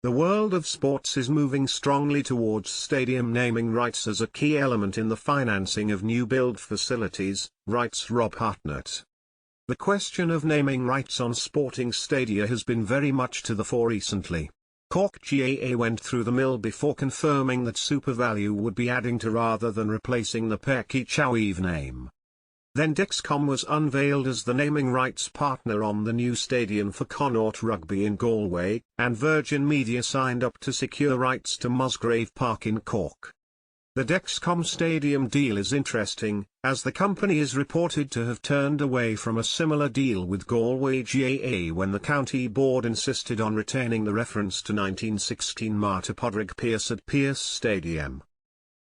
The world of sports is moving strongly towards stadium naming rights as a key element in the financing of new build facilities, writes Rob Hartnett. The question of naming rights on sporting stadia has been very much to the fore recently. Cork GAA went through the mill before confirming that SuperValu would be adding to rather than replacing the Páirc Uí Chaoimh name. Then Dexcom was unveiled as the naming rights partner on the new stadium for Connaught Rugby in Galway, and Virgin Media signed up to secure rights to Musgrave Park in Cork. The Dexcom Stadium deal is interesting, as the company is reported to have turned away from a similar deal with Galway GAA when the county board insisted on retaining the reference to 1916 Martha Podrick Pearse at Pearse Stadium.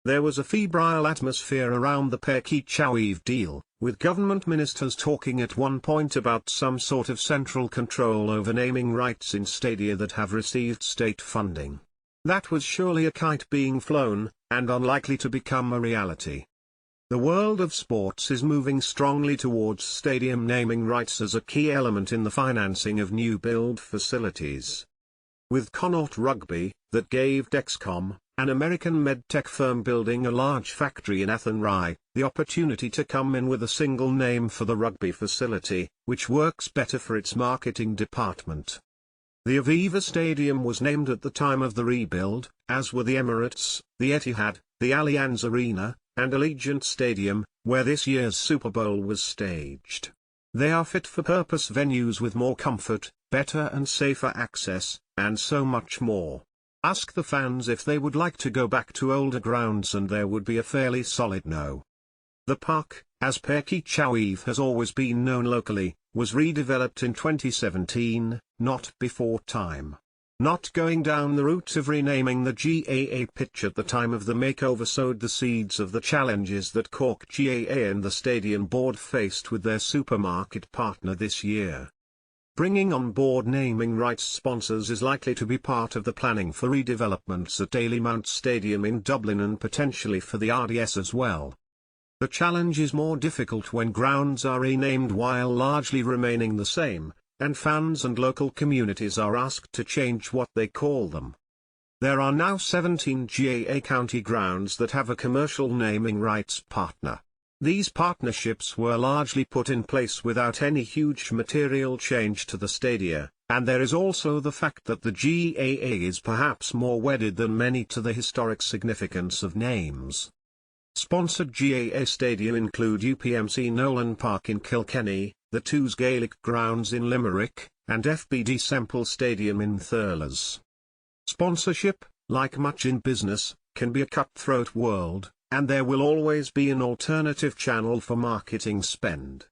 There was a febrile atmosphere around the Páirc Uí Chaoimh deal, with government ministers talking at one point about some sort of central control over naming rights in stadia that have received state funding. That was surely a kite being flown, and unlikely to become a reality. The world of sports is moving strongly towards stadium naming rights as a key element in the financing of new build facilities. With Connaught Rugby, that gave Dexcom, an American medtech firm building a large factory in Athenry, the opportunity to come in with a single name for the rugby facility, which works better for its marketing department. The Aviva Stadium was named at the time of the rebuild, as were the Emirates, the Etihad, the Allianz Arena, and Allegiant Stadium, where this year's Super Bowl was staged. They are fit-for-purpose venues with more comfort, better and safer access, and so much more. Ask the fans if they would like to go back to older grounds and there would be a fairly solid no. The park, as Páirc Uí Chaoimh has always been known locally, was redeveloped in 2017, not before time. Not going down the route of renaming the GAA pitch at the time of the makeover sowed the seeds of the challenges that Cork GAA and the stadium board faced with their supermarket partner this year. Bringing on board naming rights sponsors is likely to be part of the planning for redevelopments at Dalymount Stadium in Dublin and potentially for the RDS as well. The challenge is more difficult when grounds are renamed while largely remaining the same, and fans and local communities are asked to change what they call them. There are now 17 GAA county grounds that have a commercial naming rights partner. These partnerships were largely put in place without any huge material change to the stadia, and there is also the fact that the GAA is perhaps more wedded than many to the historic significance of names. Sponsored GAA stadia include UPMC Nolan Park in Kilkenny, the Twos Gaelic Grounds in Limerick, and FBD Semple Stadium in Thurles. Sponsorship, like much in business, can be a cutthroat world, and there will always be an alternative channel for marketing spend.